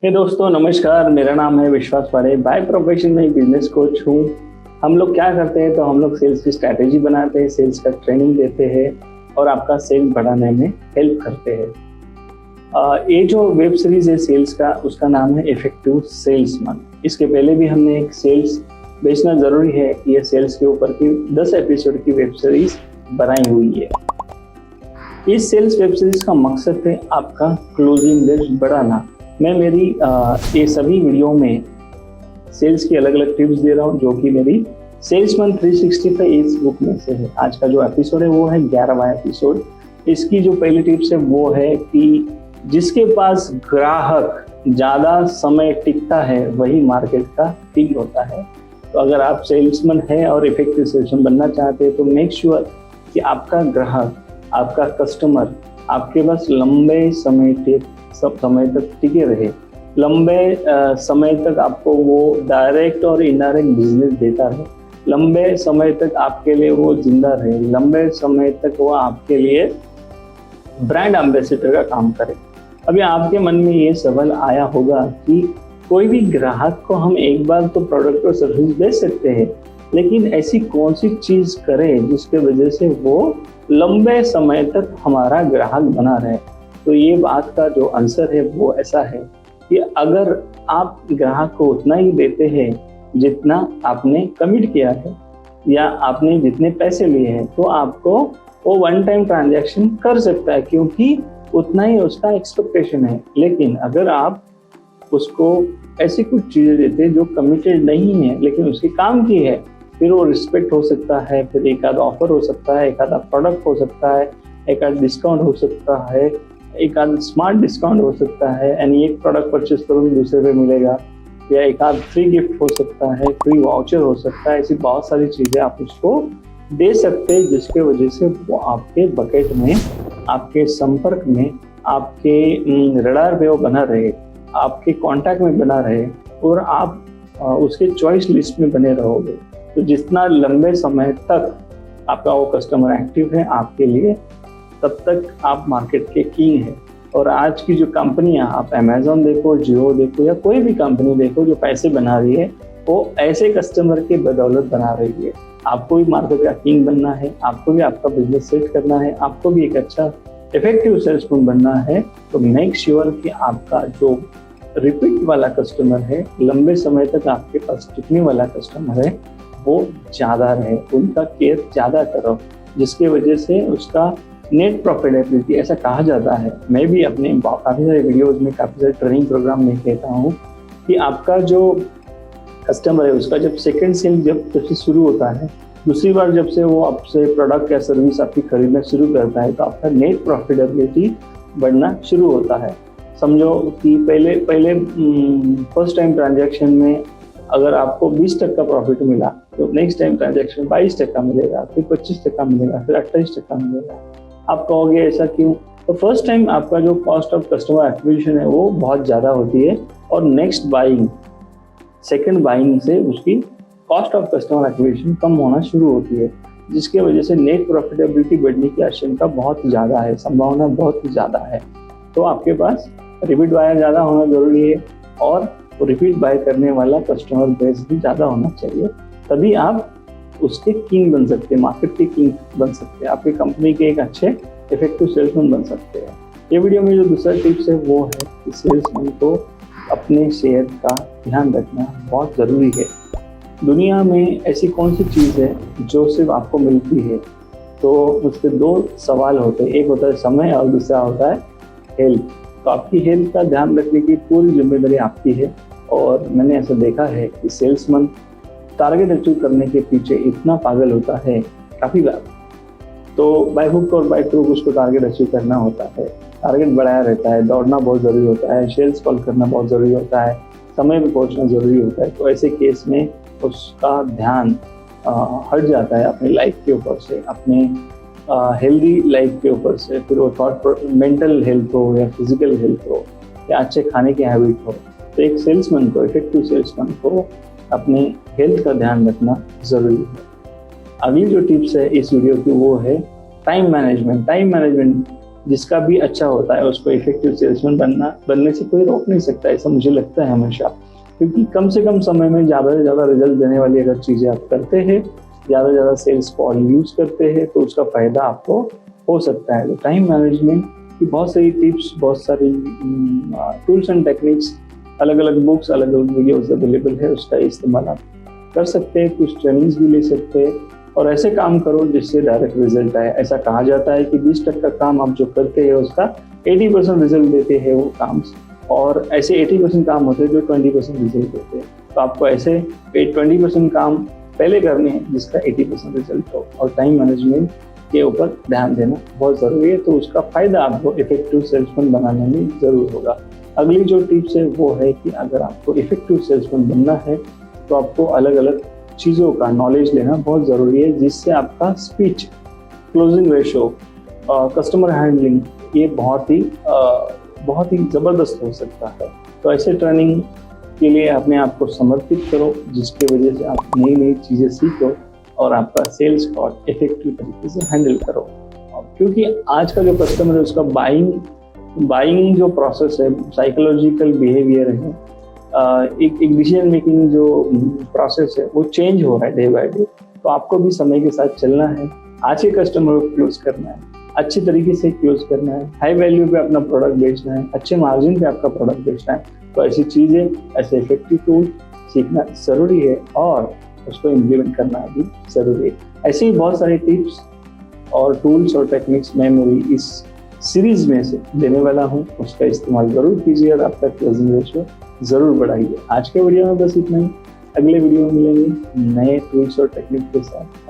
हे दोस्तों, नमस्कार। मेरा नाम है विश्वास पारे। बाय प्रोफेशन में बिजनेस कोच हूँ। हम लोग क्या करते हैं, तो हम लोग सेल्स की स्ट्रैटेजी बनाते हैं, सेल्स का ट्रेनिंग देते हैं और आपका सेल्स बढ़ाने में हेल्प करते हैं। ये जो वेब सीरीज है सेल्स का, उसका नाम है इफेक्टिव सेल्समैन। इसके पहले भी हमने एक सेल्स बेचना जरूरी है, ये सेल्स के ऊपर की 10 एपिसोड की वेब सीरीज बनाई हुई है। इस सेल्स वेब सीरीज का मकसद है आपका क्लोजिंग रेट बढ़ाना। मैं मेरी ये सभी वीडियो में सेल्स की अलग अलग टिप्स दे रहा हूँ, जो कि मेरी सेल्समैन 365 इस बुक में से है। आज का जो एपिसोड है वो है 11वां एपिसोड। इसकी जो पहली टिप्स है वो है कि जिसके पास ग्राहक ज़्यादा समय टिकता है वही मार्केट का किंग होता है। तो अगर आप सेल्समैन हैं और इफेक्टिव सेल्समैन बनना चाहते हैं तो मेक श्योर कि आपका ग्राहक, आपका कस्टमर आपके पास लंबे समय तक टिके रहे, लंबे समय तक आपको वो डायरेक्ट और इनडायरेक्ट बिजनेस देता रहे, लंबे समय तक आपके लिए वो जिंदा रहे, लंबे समय तक वो आपके लिए ब्रांड एम्बेसडर का काम करे। अभी आपके मन में ये सवाल आया होगा कि कोई भी ग्राहक को हम एक बार तो प्रोडक्ट और सर्विस दे सकते हैं, लेकिन ऐसी कौन सी चीज करें जिसके वजह से वो लंबे समय तक हमारा ग्राहक बना रहे। तो ये बात का जो आंसर है वो ऐसा है कि अगर आप ग्राहक को उतना ही देते हैं जितना आपने कमिट किया है या आपने जितने पैसे लिए हैं, तो आपको वो वन टाइम ट्रांजैक्शन कर सकता है, क्योंकि उतना ही उसका एक्सपेक्टेशन है। लेकिन अगर आप उसको ऐसी कुछ चीज़ें देते हैं जो कमिटेड नहीं है लेकिन उसके काम की है, फिर वो रिस्पेक्ट हो सकता है, फिर एक आध ऑफर हो सकता है, एक आधा प्रोडक्ट हो सकता है, एक आध डिस्काउंट हो सकता है, एक आध स्मार्ट डिस्काउंट हो सकता है, यानी एक प्रोडक्ट परचेस करो दूसरे पे मिलेगा, या एक आध फ्री गिफ्ट हो सकता है, फ्री वाउचर हो सकता है। ऐसी बहुत सारी चीज़ें आप उसको दे सकते हैं जिसके वजह से वो आपके बकेट में, आपके संपर्क में, आपके रडार पे वो बना रहे, आपके कांटेक्ट में बना रहे और आप उसके चॉइस लिस्ट में बने रहोगे। तो जितना लंबे समय तक आपका वो कस्टमर एक्टिव है आपके लिए, तब तक आप मार्केट के किंग हैं। और आज की जो कंपनियां, आप अमेजोन देखो, जियो देखो या कोई भी कंपनी देखो जो पैसे बना रही है, वो ऐसे कस्टमर के बदौलत बना रही है। आपको भी मार्केट का किंग बनना है, आपको भी आपका बिजनेस सेट करना है, आपको भी एक अच्छा इफेक्टिव सेल्समैन बनना है, तो मेक श्योर कि आपका जो रिपीट वाला कस्टमर है, लंबे समय तक आपके पास टिकने वाला कस्टमर है, वो ज़्यादा रहे, उनका केयर ज़्यादा करो, जिसके वजह से उसका नेट प्रॉफिटेबिलिटी, ऐसा कहा जाता है। मैं भी अपने काफ़ी सारे वीडियोज़ में, काफ़ी सारे ट्रेनिंग प्रोग्राम में कहता हूँ कि आपका जो कस्टमर है उसका जब सेकेंड सेल जब से शुरू होता है, दूसरी बार जब से वो आपसे प्रोडक्ट या सर्विस आपकी खरीदना शुरू करता है, तो आपका नेट प्रॉफिटेबिलिटी बढ़ना शुरू होता है। समझो कि पहले फर्स्ट टाइम ट्रांजैक्शन में अगर आपको 20% प्रॉफिट मिला, तो नेक्स्ट टाइम ट्रांजैक्शन 22% मिलेगा, फिर 25% मिलेगा, फिर 28% मिलेगा। आप कहोगे ऐसा क्यों? तो फर्स्ट टाइम आपका जो कॉस्ट ऑफ कस्टमर एक्विजिशन है वो बहुत ज़्यादा होती है, और नेक्स्ट बाइंग, सेकंड बाइंग से उसकी कॉस्ट ऑफ कस्टमर एक्विजिशन कम होना शुरू होती है, जिसके वजह से नेट प्रॉफिटेबिलिटी बढ़ने की आशंका बहुत ज़्यादा है, संभावना बहुत ज़्यादा है। तो आपके पास रिपीट बायर ज़्यादा होना ज़रूरी है, और रिपीट बाय करने वाला कस्टमर बेस भी ज़्यादा होना चाहिए, तभी आप उसके किंग बन सकते हैं, मार्केट के किंग बन सकते हैं, आपकी कंपनी के एक अच्छे इफेक्टिव सेल्समैन बन सकते हैं। ये वीडियो में जो दूसरा टिप्स है वो है कि सेल्समैन को अपने शेयर का ध्यान रखना बहुत ज़रूरी है। दुनिया में ऐसी कौन सी चीज़ है जो सिर्फ आपको मिलती है? तो उसके दो सवाल होते हैं, एक होता है समय और दूसरा होता है हेल्थ। तो आपकी हेल्थ का ध्यान रखने की पूरी जिम्मेदारी आपकी है, और मैंने ऐसा देखा है कि सेल्समैन टारगेट अचीव करने के पीछे इतना पागल होता है काफ़ी बार, तो बाय हुक और बाय क्रूक उसको टारगेट अचीव करना होता है, टारगेट बढ़ाया रहता है, दौड़ना बहुत ज़रूरी होता है, सेल्स कॉल करना बहुत ज़रूरी होता है, समय पे पहुंचना ज़रूरी होता है। तो ऐसे केस में उसका ध्यान हट जाता है अपनी लाइफ के ऊपर से, अपने हेल्दी लाइफ के ऊपर से, फिर वो थॉट, मेंटल हेल्थ हो या फिजिकल हेल्थ हो या अच्छे खाने की हैबिट हो। तो एक सेल्समैन को, इफेक्टिव सेल्समैन को अपने हेल्थ का ध्यान रखना ज़रूरी है। अगली जो टिप्स है इस वीडियो की वो है टाइम मैनेजमेंट। टाइम मैनेजमेंट जिसका भी अच्छा होता है उसको इफेक्टिव सेल्समैन बनने से कोई रोक नहीं सकता, ऐसा मुझे लगता है हमेशा। क्योंकि कम से कम समय में ज़्यादा से ज़्यादा रिजल्ट देने वाली अगर चीज़ें आप करते हैं, ज़्यादा से ज़्यादा सेल्स कॉल यूज़ करते हैं, तो उसका फ़ायदा आपको हो सकता है। तो टाइम मैनेजमेंट की बहुत सारी टिप्स, बहुत सारी टूल्स एंड टेक्निक्स, अलग अलग बुक्स, अलग अलग वीडियोस अवेलेबल है, उसका इस्तेमाल आप कर सकते हैं। कुछ ट्रेनिंग्स भी ले सकते हैं और ऐसे काम करो जिससे डायरेक्ट रिजल्ट आए। ऐसा कहा जाता है कि 20% का काम आप जो करते हैं उसका 80% रिजल्ट देते हैं वो काम, और ऐसे 80% काम होते हैं जो 20% रिजल्ट देते हैं। तो आपको ऐसे 20% काम पहले करने हैं जिसका 80% रिजल्ट हो, और टाइम मैनेजमेंट के ऊपर ध्यान देना बहुत ज़रूरी है। तो उसका फ़ायदा आपको इफेक्टिव सेल्समैन बनाने में ज़रूर होगा। अगली जो टिप्स है वो है कि अगर आपको इफेक्टिव सेल्समैन बनना है तो आपको अलग अलग चीज़ों का नॉलेज लेना बहुत ज़रूरी है, जिससे आपका speech, closing ratio, customer handling ये बहुत ही ज़बरदस्त हो सकता है। तो ऐसे ट्रेनिंग के लिए अपने आप को समर्पित करो, जिसकी वजह से आप नई नई चीज़ें सीखो और आपका सेल्स कॉल इफेक्टिव तरीके से हैंडल करो। क्योंकि आज का जो कस्टमर है उसका बाइंग जो प्रोसेस है, साइकोलॉजिकल बिहेवियर है, एक डिसीजन मेकिंग जो प्रोसेस है वो चेंज हो रहा है डे बाय डे। तो आपको भी समय के साथ चलना है, आज के कस्टमर को क्लोज करना है, अच्छे तरीके से क्लोज करना है, हाई वैल्यू पे अपना प्रोडक्ट बेचना है, अच्छे मार्जिन पे आपका प्रोडक्ट बेचना है। तो ऐसी चीज़ें, ऐसे इफेक्टिव टूल सीखना ज़रूरी है और उसको इम्प्लीमेंट करना भी ज़रूरी है। ऐसे ही बहुत सारे टिप्स और टूल्स और टेक्निक्स मैं मेरी इस सीरीज में से देने वाला हूँ, उसका इस्तेमाल ज़रूर कीजिए और आपका क्लोजिंग रेशियो ज़रूर बढ़ाइए। आज के वीडियो में बस इतना ही, अगले वीडियो में मिलेंगे नए टूल्स और टेक्निक के साथ।